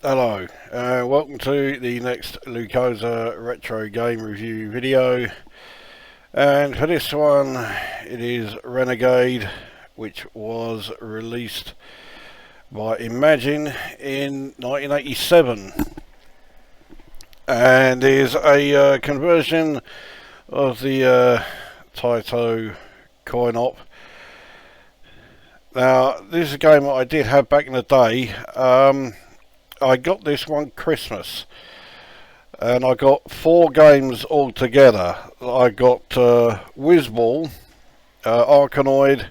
Hello, welcome to the next Lukozer retro game review video, and for this one it is Renegade, which was released by Imagine in 1987 and is a conversion of the Taito coin-op. Now this is a game that I did have back in the day. I got this one Christmas, and I got 4 games altogether. I got Whizball, Arkanoid,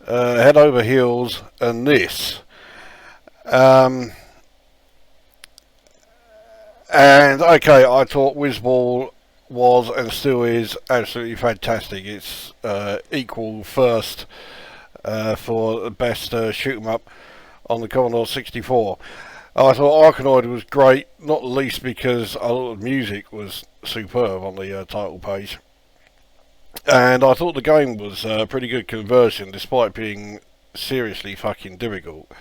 Head Over Heels, and this. And okay, I thought Whizball was and still is absolutely fantastic. It's equal first for the best shoot 'em up on the Commodore 64. I thought Arkanoid was great, not least because a lot of music was superb on the title page, and I thought the game was a pretty good conversion despite being seriously fucking difficult.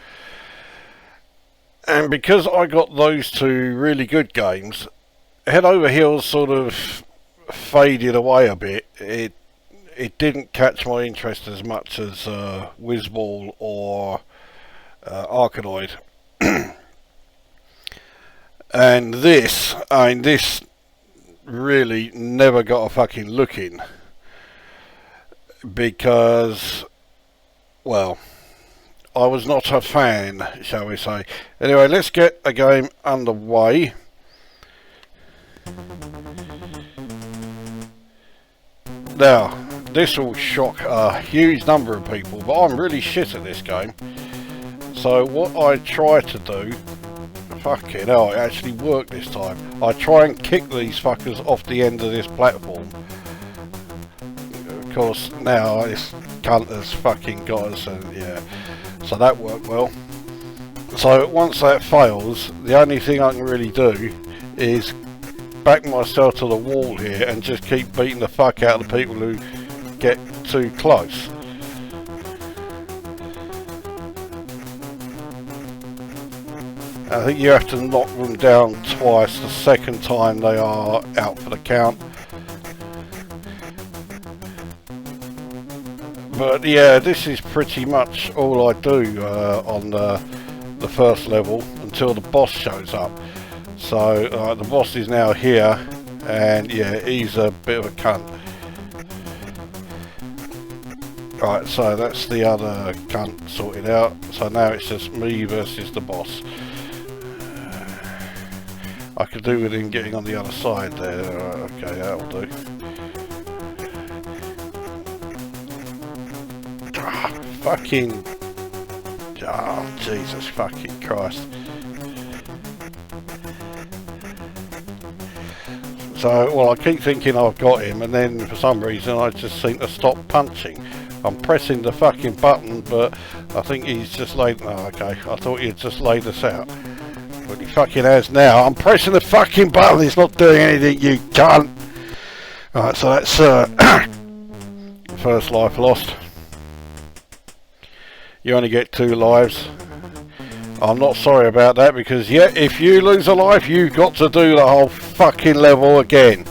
And because I got those 2 really good games, Head Over Heels sort of faded away a bit. It didn't catch my interest as much as Whizball or Arkanoid. And this really never got a fucking look in, because, well, I was not a fan, shall we say. Anyway, let's get a game underway. Now, this will shock a huge number of people, but I'm really shit at this game. So what I try to do, fucking hell, it actually worked this time. I try and kick these fuckers off the end of this platform. Of course, now this cunt has fucking got us, and yeah, so that worked well. So once that fails, the only thing I can really do is back myself to the wall here and just keep beating the fuck out of the people who get too close. I think you have to knock them down twice. The second time they are out for the count. But yeah, this is pretty much all I do on the first level until the boss shows up. So the boss is now here, and yeah, he's a bit of a cunt. Right, so that's the other cunt sorted out. So now it's just me versus the boss. I could do with him getting on the other side there. Okay, that'll do. Fucking... oh, Jesus fucking Christ. So, well, I keep thinking I've got him, and then for some reason I just seem to stop punching. I'm pressing the fucking button, but I think he's just laid... oh, okay, I thought he'd just laid us out. But he fucking has now. I'm pressing the fucking button, he's not doing anything, you cunt! Right, so that's first life lost. You only get 2 lives. I'm not sorry about that, because yeah, if you lose a life, you've got to do the whole fucking level again.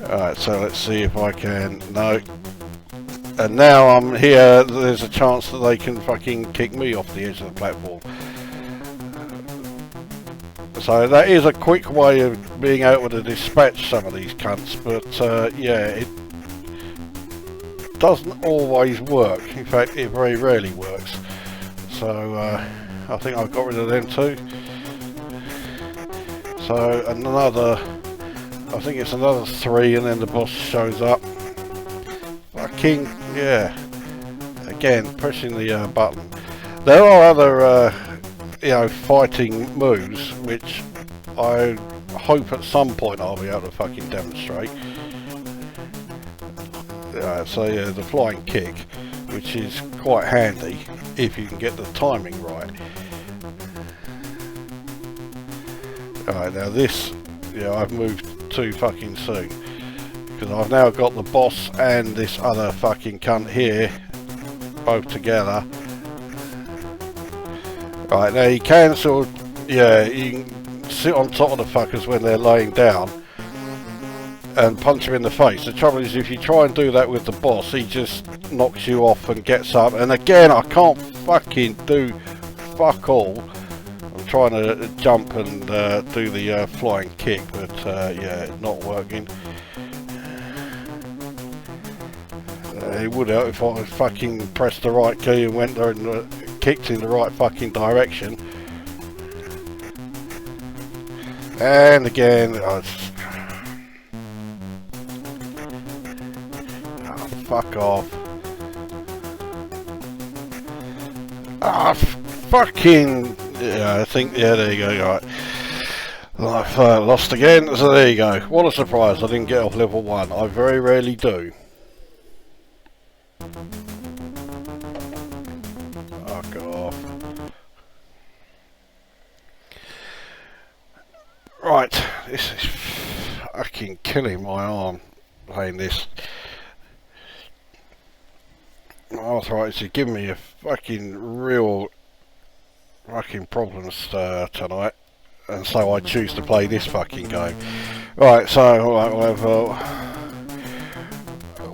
Alright, so let's see if I can... no. And now I'm here, there's a chance that they can fucking kick me off the edge of the platform. So that is a quick way of being able to dispatch some of these cunts, but yeah, it doesn't always work. In fact, it very rarely works. So I think I've got rid of them too. So another, I think it's another 3, and then the boss shows up. Fucking, yeah. Again, pressing the button. There are other, you know, fighting moves, which I hope at some point I'll be able to fucking demonstrate. So yeah, the flying kick, which is quite handy if you can get the timing right. Alright, now this, yeah, I've moved too fucking soon, because I've now got the boss and this other fucking cunt here both together. Right, now you can sort of, yeah, you can sit on top of the fuckers when they're laying down and punch him in the face. The trouble is, if you try and do that with the boss, he just knocks you off and gets up. And again, I can't fucking do fuck all. I'm trying to jump and do the flying kick, but yeah, it's not working. It would help if I fucking pressed the right key and went there and kicked in the right fucking direction. And again, fuck off. Fucking... Yeah, I think... Yeah, there you go, right. I've lost again, so there you go. What a surprise, I didn't get off level 1. I very rarely do. Fuck off. Right, this is fucking killing my arm playing this. My arthritis is giving me a fucking real fucking problems tonight, and so I choose to play this fucking game. Right, so we'll have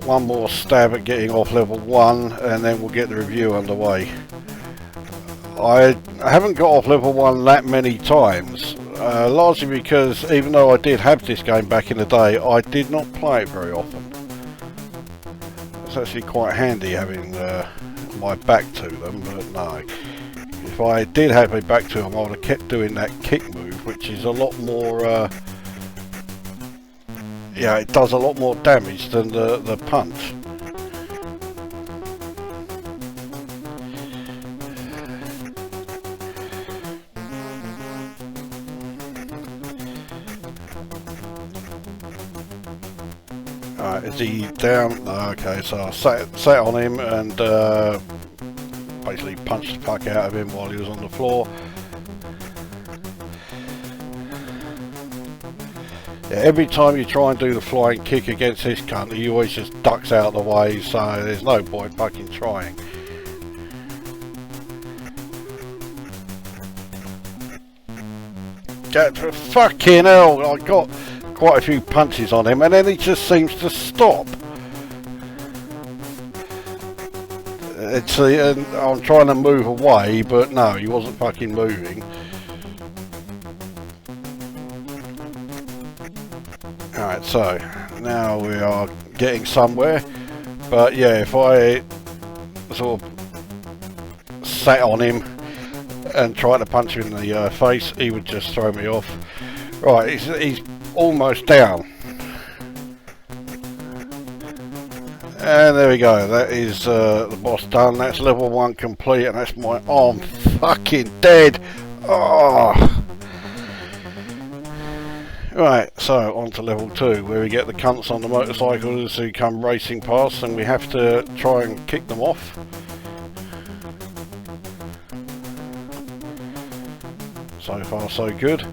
one more stab at getting off level 1, and then we'll get the review underway. I haven't got off level 1 that many times, largely because even though I did have this game back in the day, I did not play it very often. It's actually quite handy having my back to them, but no. If I did have my back to them, I would have kept doing that kick move, which is a lot more... yeah, it does a lot more damage than the punch. Alright, is he down? Okay, so I sat on him and basically punched the fuck out of him while he was on the floor. Yeah, every time you try and do the flying kick against this cunt, he always just ducks out of the way, so there's no point fucking trying. Fucking hell, I got quite a few punches on him and then he just seems to stop. And I'm trying to move away, but no, he wasn't fucking moving. Alright, so now we are getting somewhere, but yeah, if I sort of sat on him and tried to punch him in the face, he would just throw me off. Right, he's almost down. And there we go, that is the boss done. That's level 1 complete, and that's my arm fucking dead. Oh. Right, so on to level 2, where we get the cunts on the motorcycles who come racing past, and we have to try and kick them off. So far so good.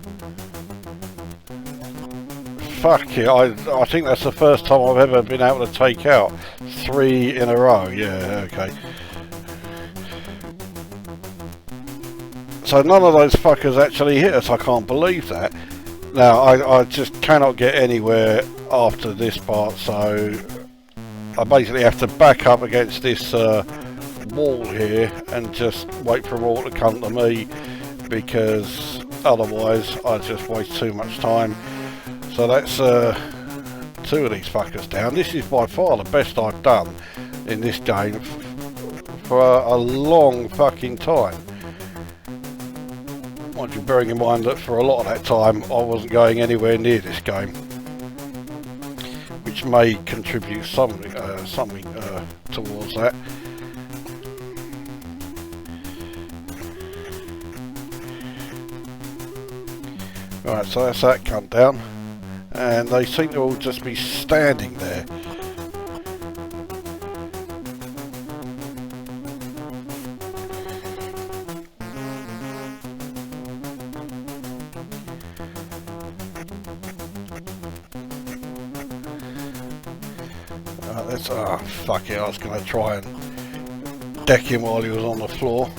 Fuck it, I think that's the first time I've ever been able to take out 3 in a row. Yeah, okay. So none of those fuckers actually hit us, I can't believe that. Now, I just cannot get anywhere after this part, so I basically have to back up against this wall here and just wait for them all to come to me, because otherwise I just waste too much time. So that's 2 of these fuckers down. This is by far the best I've done in this game for a long fucking time. Mind you, bearing in mind that for a lot of that time I wasn't going anywhere near this game, which may contribute something towards that. Right, so that's that cunt down. And they seem to all just be standing there. Oh fuck it, I was going to try and deck him while he was on the floor.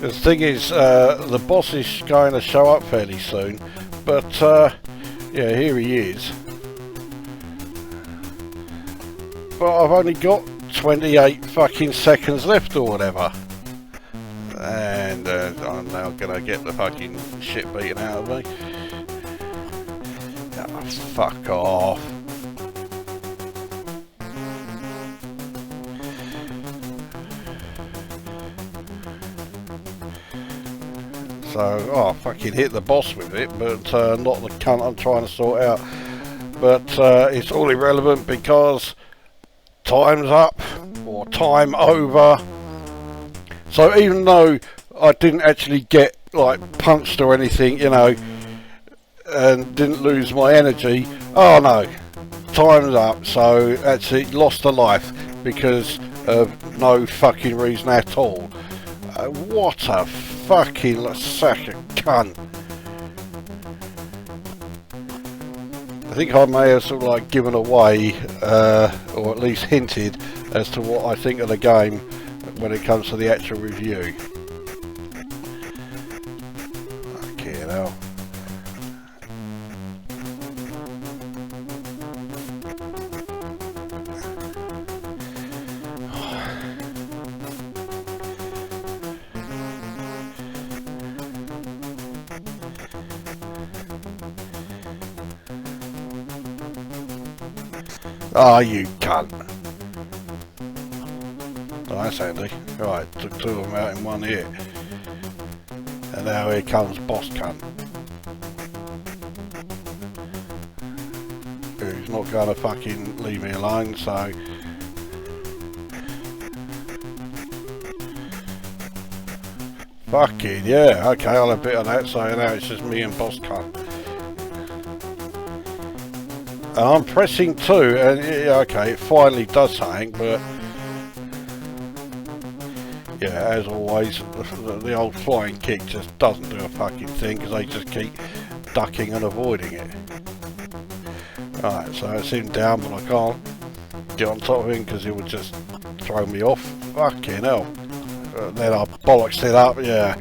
The thing is, the boss is going to show up fairly soon, but yeah, here he is. But I've only got 28 fucking seconds left or whatever. And I'm now gonna get the fucking shit beaten out of me. Oh, fuck off. So, oh, I fucking hit the boss with it, but not the cunt I'm trying to sort out. But it's all irrelevant because time's up, or time over. So even though I didn't actually get like punched or anything, you know, and didn't lose my energy, oh no, time's up. So actually lost a life because of no fucking reason at all. What a fucking sack of cunt. I think I may have sort of like given away, or at least hinted as to what I think of the game when it comes to the actual review. Okay, now. Ah, you cunt. Oh, that's handy. Right, took two of them out in one hit. And now here comes boss cunt. Who's not going to fucking leave me alone, so... Fucking yeah, okay, I'll have a bit of that, so now it's just me and boss cunt. And I'm pressing 2, and yeah, okay, it finally does something, but yeah, as always, the old flying kick just doesn't do a fucking thing because they just keep ducking and avoiding it. Right, so it's him down, but I can't get on top of him because he would just throw me off. Fucking hell. Then I bollocksed it up, yeah.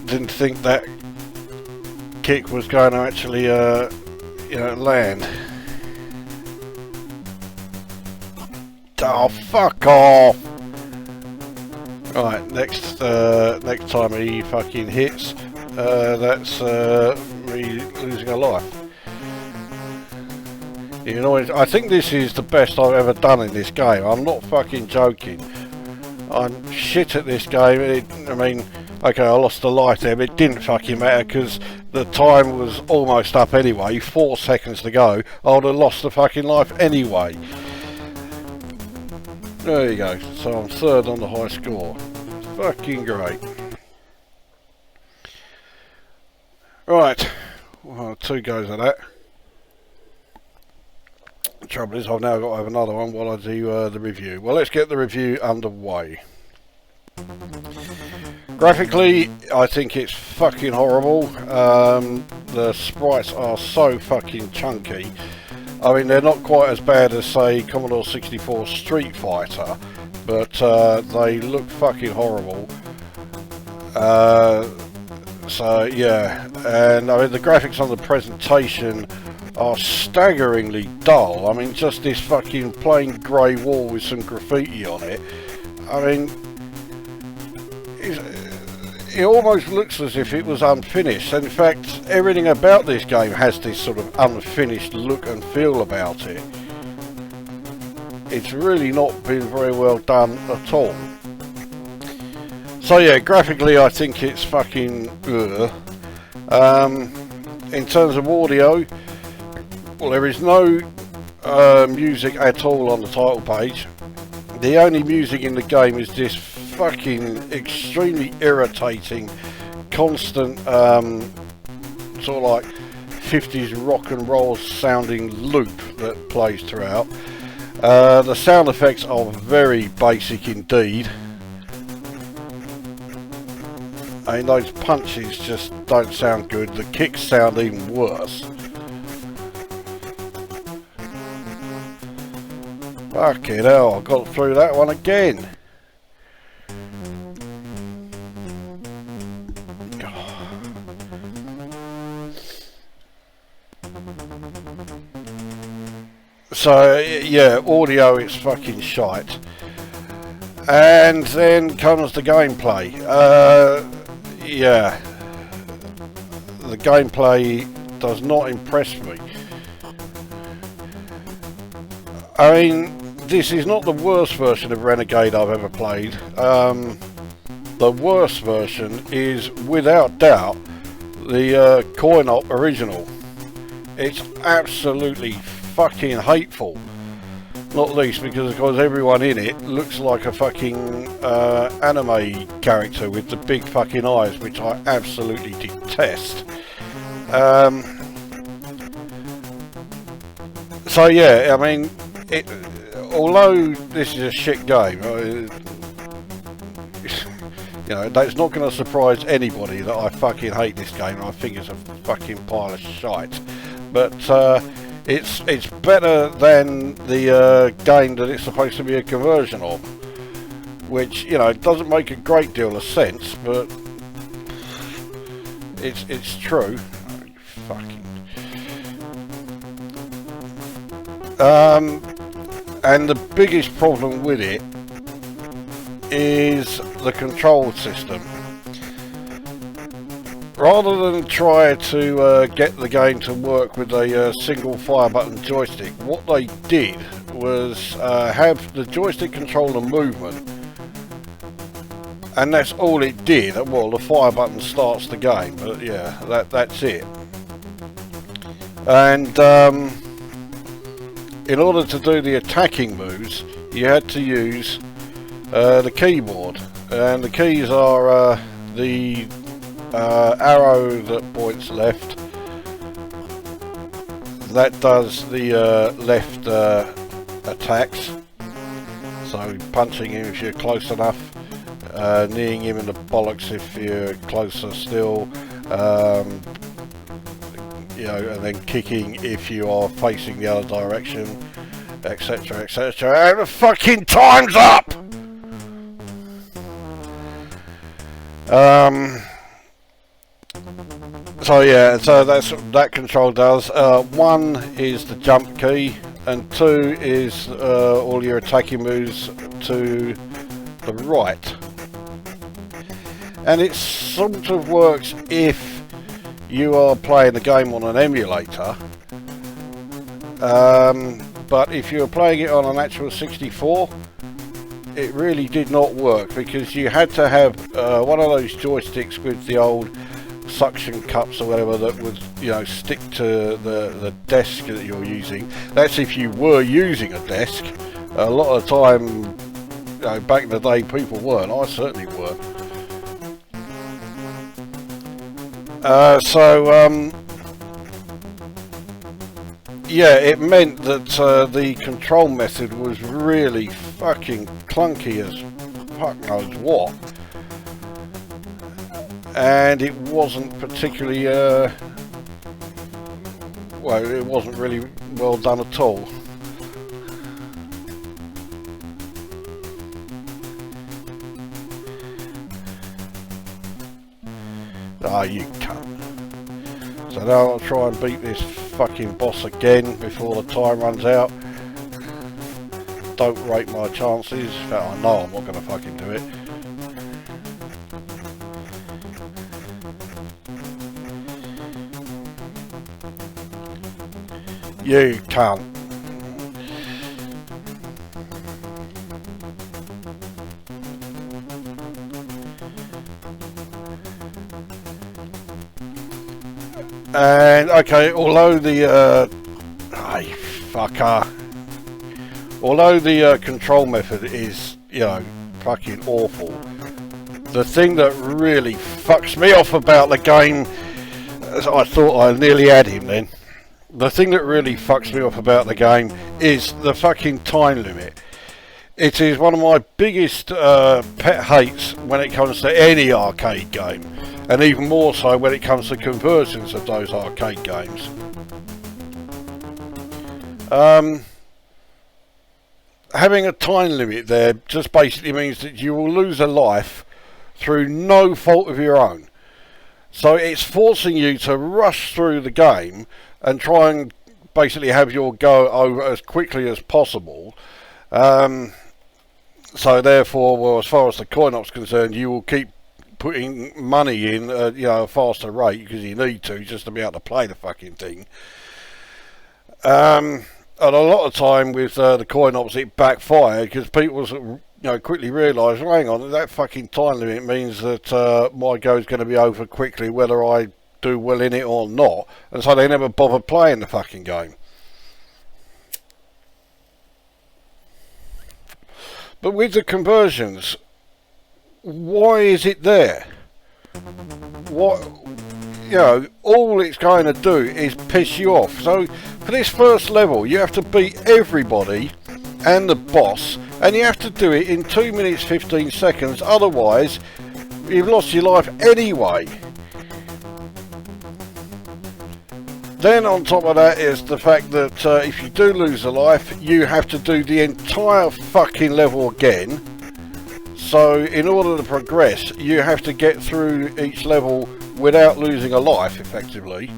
Didn't think that kick was going to actually you know, land. Oh, fuck off! Right, next time he fucking hits, that's me losing a life. You know, I think this is the best I've ever done in this game. I'm not fucking joking. I'm shit at this game. I mean, okay, I lost a life there, but it didn't fucking matter because the time was almost up anyway. 4 seconds to go. I would have lost the fucking life anyway. There you go. So I'm third on the high score. Fucking great. Right. Well, 2 goes of that. The trouble is I've now got to have another one while I do the review. Well, let's get the review underway. Graphically, I think it's fucking horrible. The sprites are so fucking chunky. I mean, they're not quite as bad as, say, Commodore 64 Street Fighter, but they look fucking horrible. So, yeah. And, I mean, the graphics on the presentation are staggeringly dull. I mean, just this fucking plain grey wall with some graffiti on it. I mean, it almost looks as if it was unfinished. In fact, everything about this game has this sort of unfinished look and feel about it. It's really not been very well done at all. So yeah, graphically I think it's fucking ugh. In terms of audio, well, there is no music at all on the title page. The only music in the game is this fucking extremely irritating, constant sort of like 50s rock and roll sounding loop that plays throughout. The sound effects are very basic indeed. I mean, those punches just don't sound good. The kicks sound even worse. Fucking hell, I got through that one again. So yeah, audio is fucking shite. And then comes the gameplay. Yeah, the gameplay does not impress me. I mean, this is not the worst version of Renegade I've ever played. The worst version is, without doubt, the coin-op original. It's absolutely fucking hateful. Not least because everyone in it looks like a fucking anime character with the big fucking eyes, which I absolutely detest. So yeah, I mean, although this is a shit game, you know, that's not going to surprise anybody that I fucking hate this game. I think it's a fucking pile of shite. But it's better than the game that it's supposed to be a conversion of, which, you know, doesn't make a great deal of sense, but it's true. Fucking. And the biggest problem with it is the control system. Rather than try to get the game to work with a single fire button joystick, what they did was have the joystick control the movement, and that's all it did. Well, the fire button starts the game, but yeah, that's it. And in order to do the attacking moves, you had to use the keyboard, and the keys are the arrow that points left. That does the left attacks, so punching him if you're close enough, kneeing him in the bollocks if you're closer still, you know, and then kicking if you are facing the other direction, etc, etc. And the fucking time's up! So yeah, so that's what that control does. One is the jump key, and two is all your attacking moves to the right. And it sort of works if you are playing the game on an emulator, but if you're playing it on an actual 64, it really did not work, because you had to have one of those joysticks with the old suction cups or whatever that would, you know, stick to the desk that you're using. That's if you were using a desk. A lot of the time, you know, back in the day, people weren't. I certainly weren't. Yeah, it meant that the control method was really fucking clunky as fuck knows what, and it wasn't particularly well, it wasn't really well done at all. Ah, you cunt. So now I'll try and beat this fucking boss again before the time runs out. Don't rate my chances. In fact, I know I'm not going to fucking do it. You cunt. And okay, although the although the control method is, you know, fucking awful, the thing that really fucks me off about the game, I thought I nearly had him then. The thing that really fucks me off about the game is the fucking time limit. It is one of my biggest pet hates when it comes to any arcade game, and even more so when it comes to conversions of those arcade games. Having a time limit there just basically means that you will lose a life through no fault of your own. So it's forcing you to rush through the game and try and basically have your go over as quickly as possible. So therefore, well, as far as the coin op's concerned, you will keep putting money in at a faster rate because you need to just to be able to play the fucking thing. And a lot of time with the coin ops, it backfired because people quickly realise, well, hang on, that fucking time limit means that my go's going to be over quickly whether I do well in it or not, and so they never bother playing the fucking game. But with the conversions, why is it there? What, all it's going to do is piss you off. So for this first level, you have to beat everybody and the boss, and you have to do it in 2 minutes 15 seconds, otherwise you've lost your life anyway. Then on top of that is the fact that if you do lose a life, you have to do the entire fucking level again. So in order to progress, you have to get through each level without losing a life, effectively.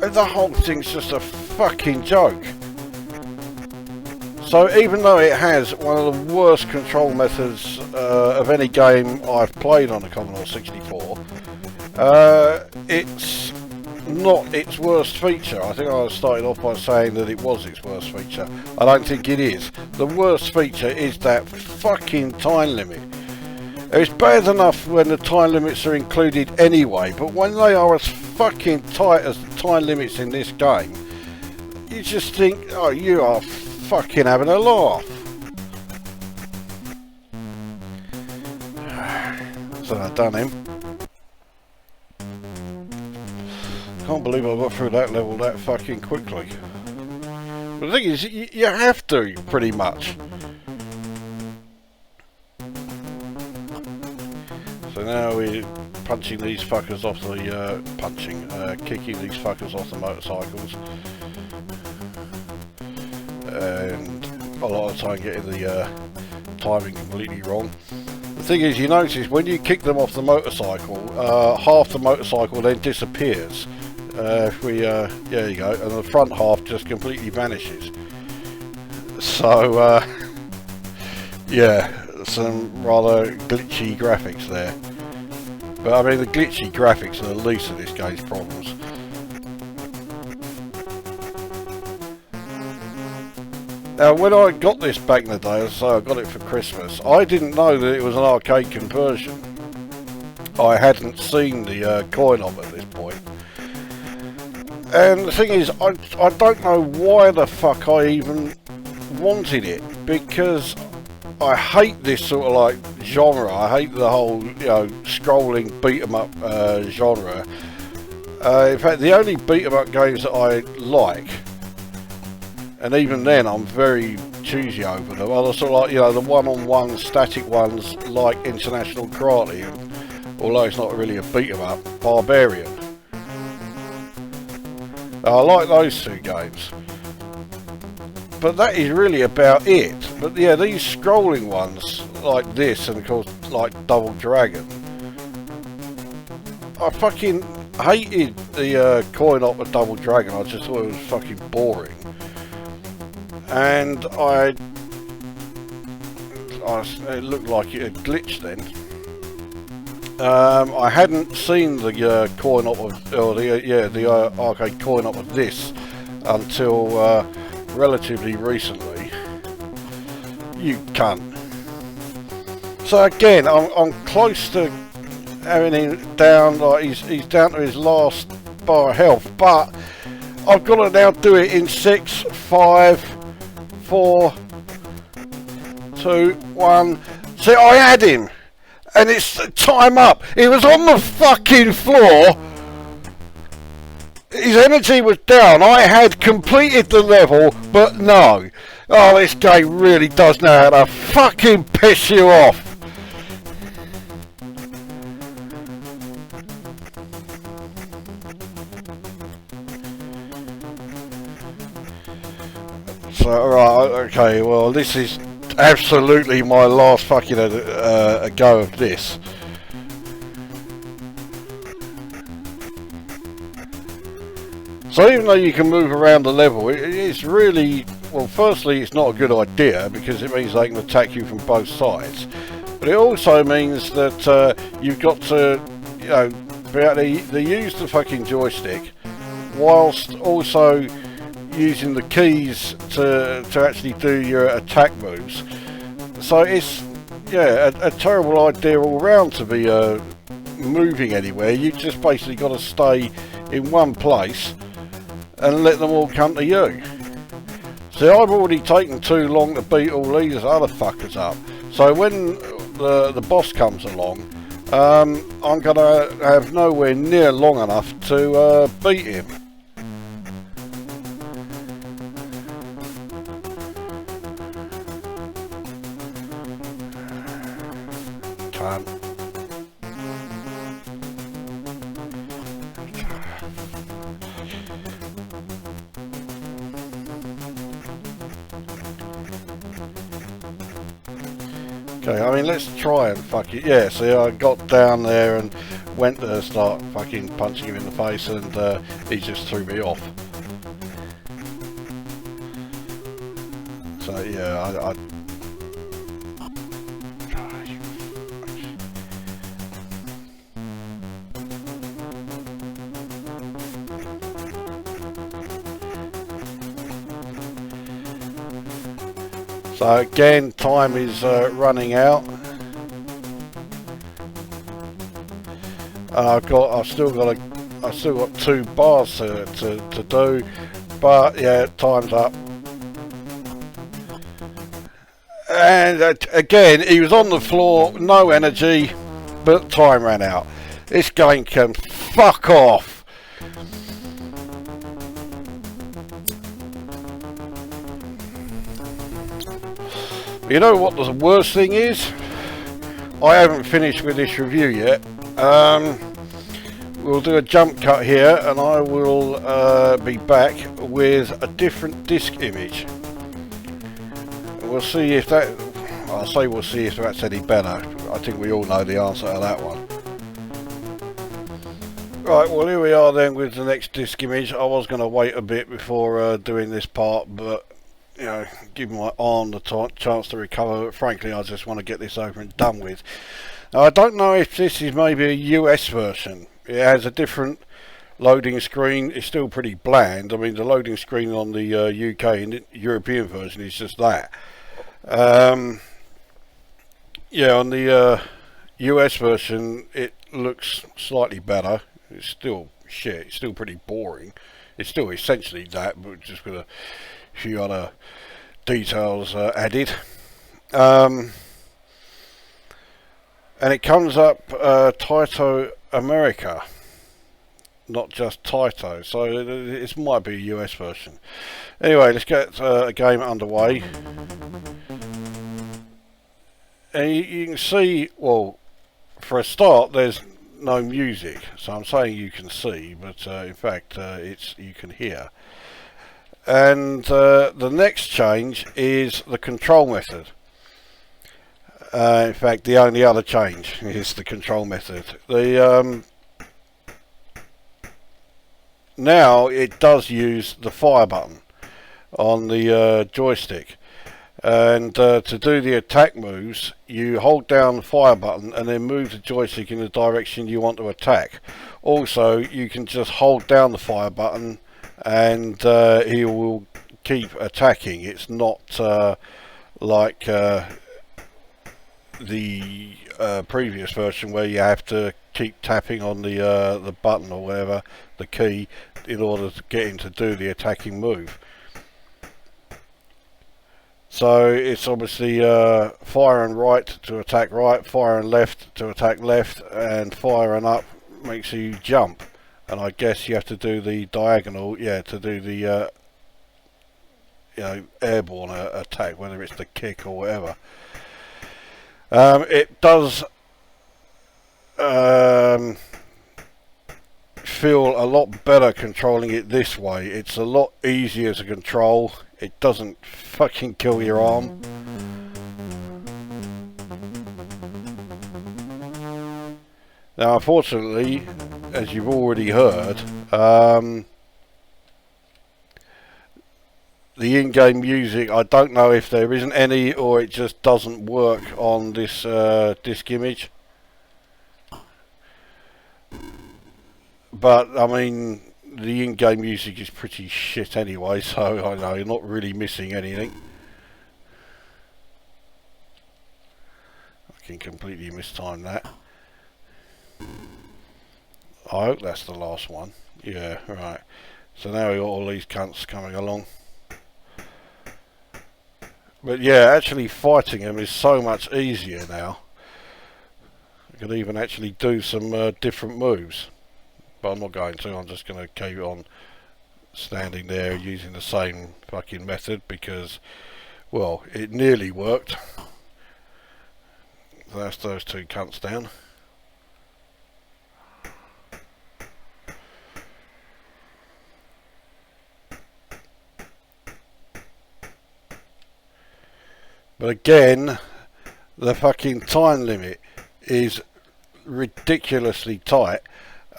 And the whole thing's just a fucking joke. So even though it has one of the worst control methods of any game I've played on the Commodore 64, it's not its worst feature. I think I started off by saying that it was its worst feature. I don't think it is. The worst feature is that fucking time limit. It's bad enough when the time limits are included anyway, but when they are as fucking tight as the time limits in this game, you just think, oh, you are fucking having a laugh. So I've done him. Can't believe I got through that level that fucking quickly. But the thing is, you have to, pretty much. So now we're punching these fuckers off the, kicking these fuckers off the motorcycles. And a lot of the time getting the timing completely wrong. The thing is, you notice when you kick them off the motorcycle, half the motorcycle then disappears. There you go, and the front half just completely vanishes. So, yeah, some rather glitchy graphics there. But I mean, the glitchy graphics are the least of this game's problems. Now, when I got this back in the day, so I got it for Christmas, I didn't know that it was an arcade conversion. I hadn't seen the coin op at this point. And the thing is, I don't know why the fuck I even wanted it, because I hate this sort of like genre. I hate the whole, scrolling beat 'em up genre. In fact, the only beat 'em up games that I like, and even then I'm very choosy over them, are the sort of like, the one-on-one static ones like International Karate, and, although it's not really a beat 'em up, Barbarian. I like those two games, but that is really about it. But yeah, these scrolling ones like this, and of course like Double Dragon, I fucking hated the coin op of Double Dragon. I just thought it was fucking boring, and it looked like it had glitched then. I hadn't seen the coin op of, or the arcade coin op of this until relatively recently. You cunt. So again, I'm close to having him down. Like he's down to his last bar of health, but I've got to now do it in 6, 5, 4, 2, 1. See, I had him. And it's time up. He was on the fucking floor. His energy was down. I had completed the level, but no. Oh, this game really does know how to fucking piss you off. So, right, okay, well, this is absolutely my last fucking go of this. So even though you can move around the level, it's really, well, firstly it's not a good idea because it means they can attack you from both sides, but it also means that you've got to, you know, be able to use the fucking joystick whilst also using the keys to actually do your attack moves. So it's, yeah, a terrible idea all round to be moving anywhere. You just basically got to stay in one place and let them all come to you. See, I've already taken too long to beat all these other fuckers up. So when the boss comes along, I'm gonna have nowhere near long enough to beat him. Can't. Okay, I mean, let's try and fuck it. Yeah, see, I got down there and went to start fucking punching him in the face, and he just threw me off. So yeah, I so again, time is running out. I've still got 2 bars to do, but yeah, time's up. And again, he was on the floor, no energy, but time ran out. This game can fuck off. You know what the worst thing is? I haven't finished with this review yet. We'll do a jump cut here and I will be back with a different disc image. We'll see if that, I'll say we'll see if that's any better. I think we all know the answer to that one. Right, well here we are then with the next disc image. I was going to wait a bit before doing this part, but you know, give my arm the chance to recover. But frankly, I just want to get this over and done with. Now, I don't know if this is maybe a US version. It has a different loading screen. It's still pretty bland. I mean, the loading screen on the UK and European version is just that. Yeah, on the US version, it looks slightly better. It's still shit. It's still pretty boring. It's still essentially that, but just with a few other details added. And it comes up Taito America, not just Taito, so it might be a US version. Anyway, let's get a game underway. And you can see, well, for a start, there's no music, so I'm saying you can see, but in fact you can hear. And the next change is the control method. In fact, the only other change is the control method. The now it does use the fire button on the joystick, and to do the attack moves, you hold down the fire button and then move the joystick in the direction you want to attack. Also, you can just hold down the fire button and he will keep attacking. It's not like the previous version where you have to keep tapping on the button or whatever, the key, in order to get him to do the attacking move. So it's obviously fire and right to attack right, fire and left to attack left, and fire and up makes you jump. And I guess you have to do the diagonal, yeah, to do the you know, airborne attack, whether it's the kick or whatever. It does feel a lot better controlling it this way. It's a lot easier to control. It doesn't fucking kill your arm. Now, unfortunately, as you've already heard, the in-game music, I don't know if there isn't any or it just doesn't work on this disk image. But I mean, the in-game music is pretty shit anyway, so I know you're not really missing anything. I can completely mistime that. I hope that's the last one. Yeah, right. So now we've got all these cunts coming along. But yeah, actually fighting them is so much easier now. I can even actually do some different moves. But I'm not going to, I'm just going to keep on standing there using the same fucking method because, well, it nearly worked. So that's those two cunts down. But again, the fucking time limit is ridiculously tight.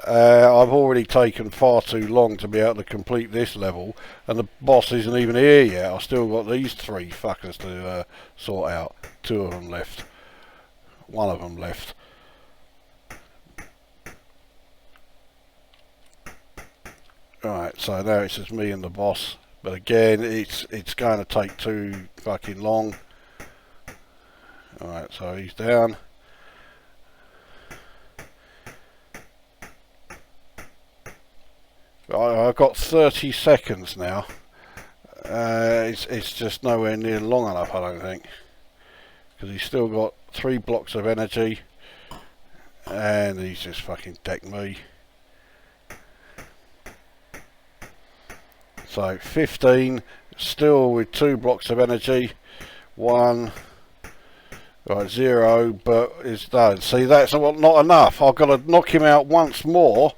I've already taken far too long to be able to complete this level, and the boss isn't even here yet. I've still got these three fuckers to sort out. Two of them left. One of them left. Right, so now it's just me and the boss. But again, it's going to take too fucking long. Alright, so he's down. I've got 30 seconds now. It's just nowhere near long enough, I don't think. Because he's still got 3 blocks of energy. And he's just fucking decked me. So 15, still with 2 blocks of energy. 1, right, 0, but it's done. See, that's not enough. I've got to knock him out once more.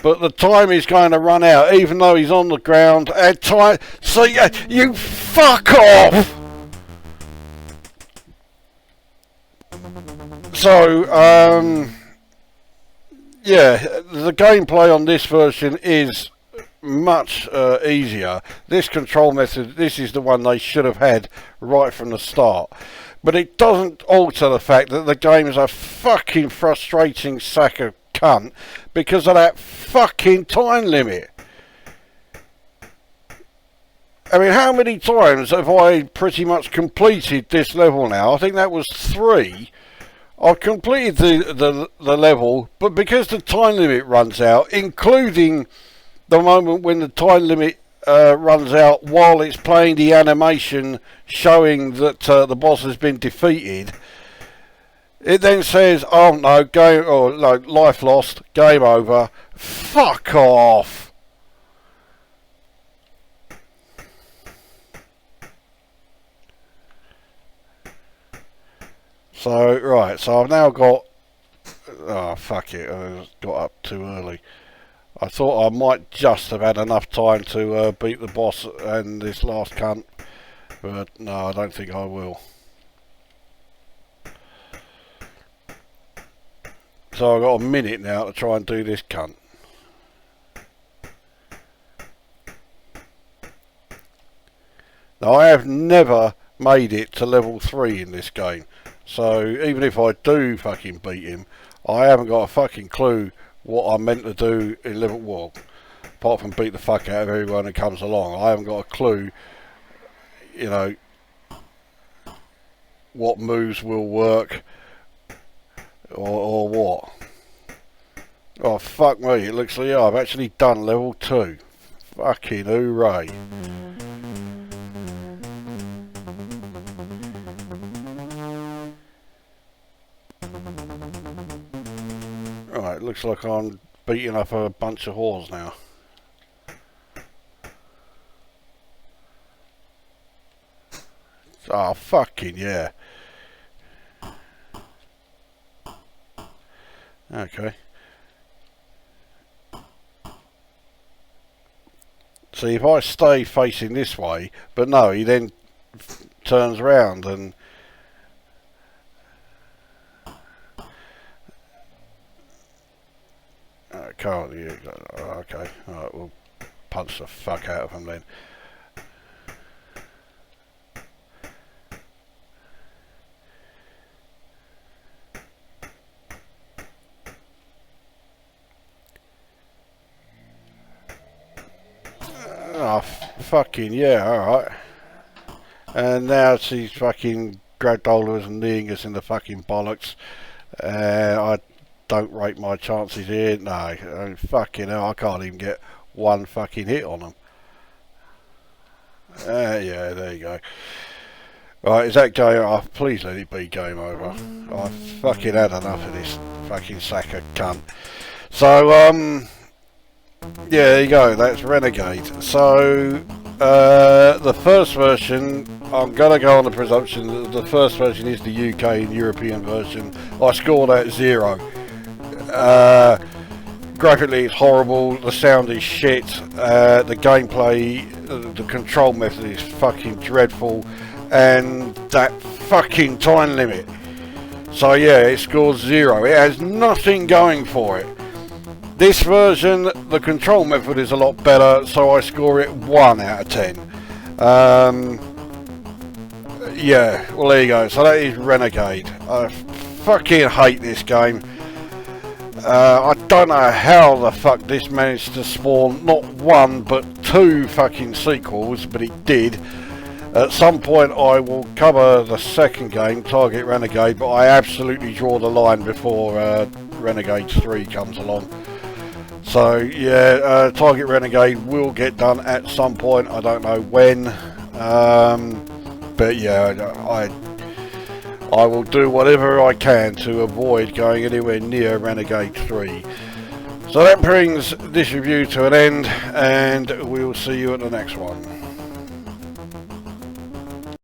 But the time is going to run out, even though he's on the ground. And time, so you fuck off. So, yeah, the gameplay on this version is much easier. This control method, this is the one they should have had right from the start. But it doesn't alter the fact that the game is a fucking frustrating sack of cunt because of that fucking time limit. I mean, how many times have I pretty much completed this level now? I think that was 3. I've completed the level, but because the time limit runs out, including the moment when the time limit runs out while it's playing the animation showing that the boss has been defeated, it then says, oh no, game, or no, life lost, game over. Fuck off. So, right, so I've now got, oh fuck it, I got up too early. I thought I might just have had enough time to beat the boss and this last cunt, but no, I don't think I will. So I've got a minute now to try and do this cunt. Now I have never made it to level 3 in this game, so even if I do fucking beat him, I haven't got a fucking clue what I'm meant to do in level 1, apart from beat the fuck out of everyone that comes along. I haven't got a clue, you know, what moves will work or what. Oh fuck me, it looks like I've actually done level 2. Fucking hooray. Right, looks like I'm beating up a bunch of whores now. Oh fucking yeah. Okay. See, if I stay facing this way, but no, he then turns around and can't you? Okay, alright, we'll punch the fuck out of him then. fucking yeah, alright. And now she's fucking grabbed hold of us and kneeing us in the fucking bollocks. I don't rate my chances here. No, I mean, fucking hell, I can't even get one fucking hit on them. Yeah, there you go. Right, is that game? Oh, please let it be game over. I've fucking had enough of this fucking sack of cunt. So, yeah, there you go. That's Renegade. So, the first version, I'm going to go on the presumption that the first version is the UK and European version. I scored at 0. Graphically it's horrible, the sound is shit, the gameplay, the control method is fucking dreadful, and that fucking time limit. So yeah, it scores 0. It has nothing going for it. This version, the control method is a lot better, so I score it 1 out of 10. Yeah, well there you go. So that is Renegade. I fucking hate this game. I don't know how the fuck this managed to spawn not 1 but 2 fucking sequels, but it did. At some point I will cover the second game, Target Renegade, but I absolutely draw the line before Renegade 3 comes along. So yeah, Target Renegade will get done at some point, I don't know when, but yeah, I will do whatever I can to avoid going anywhere near Renegade 3. So that brings this review to an end, and we will see you at the next one.